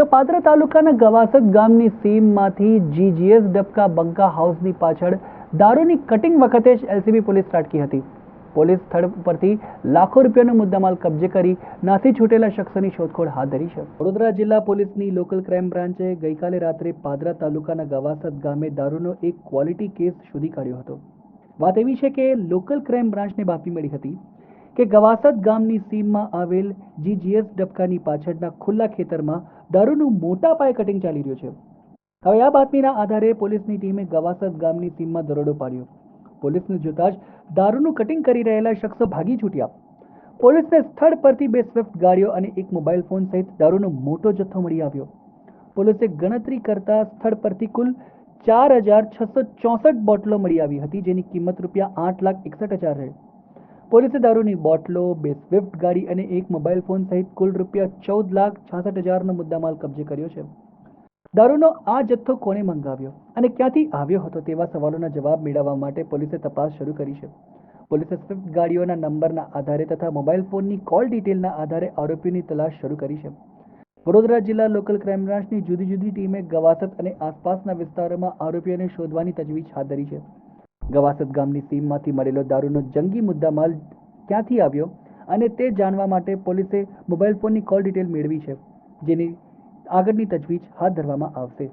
તો પાદરા તાલુકાના ગવાસદ ગામની સીમમાંથી જીજીએસ ડબકા બંકા હાઉસની પાછળ દારૂની કટિંગ વખતે જ એલસીબી પોલીસ ત્રાટકી હતી. પોલીસ સ્થળ પરથી લાખો રૂપિયાનો મુદ્દામાલ કબજે કરી નાસી છૂટેલા શખ્સોની શોધખોળ હાથ ધરી છે. વડોદરા જિલ્લા પોલીસની લોકલ ક્રાઇમ બ્રાન્ચે ગઈકાલે રાત્રે પાદરા તાલુકાના ગવાસદ ગામે દારૂનો એક ક્વોલિટી કેસ શોધી કાઢ્યો હતો. વાત એવી છે કે લોકલ ક્રાઇમ બ્રાન્ચને બાતમી મળી હતી કે ગવાસદ ગામની સીમમાં આવેલ જીજીએસ ડબકાની પાછળના ખુલ્લા ખેતરમાં દારૂનું મોટા પાયે કટિંગ ચાલી રહ્યું છે. હવે આ બાતમીના આધારે પોલીસની ટીમે ગવાસદ ગામની સીમમાં દરોડો પાડ્યો. પોલીસને જોતા જ દારૂનું કટિંગ કરી રહેલા શખ્સો ભાગી છૂટ્યા. પોલીસને સ્થળ પરથી 2 સ્વિફ્ટ ગાડીઓ અને એક મોબાઈલ ફોન સહિત દારૂનો મોટો જથ્થો મળી આવ્યો. પોલીસે ગણતરી કરતા સ્થળ પરથી કુલ 4,664 બોટલો મળી આવી હતી, જેની કિંમત ₹8,61,000 છે. પોલીસે દારૂની બોટલો, 2 સ્વિફ્ટ ગાડી અને એક મોબાઈલ ફોન સહિત કુલ ₹14,66,000નો મુદ્દામાલ કબજે કર્યો છે. દારૂનો આ જથ્થો કોણે મંગાવ્યો અને ક્યાંથી આવ્યો હતો તેવા સવાલોના જવાબ મેળવવા માટે પોલીસે તપાસ શરૂ કરી છે. પોલીસે સ્વિફ્ટ ગાડીઓના નંબરના આધારે તથા મોબાઈલ ફોનની કોલ ડિટેલના આધારે આરોપીની તલાશ શરૂ કરી છે. વડોદરા જિલ્લા લોકલ ક્રાઇમ બ્રાન્ચની જુદી જુદી ટીમે ગવાસદ અને આસપાસના વિસ્તારોમાં આરોપીઓને શોધવાની તજવીજ હાથ ધરી છે. ગવાસદ ગામની સીમમાંથી મળેલો દારૂનો જંગી મુદ્દામાલ ક્યાંથી આવ્યો અને તે જાણવા માટે પોલીસે મોબાઈલ ફોનની કોલ ડિટેલ મેળવી છે, જેની આગળની તજવીજ હાથ ધરવામાં આવશે.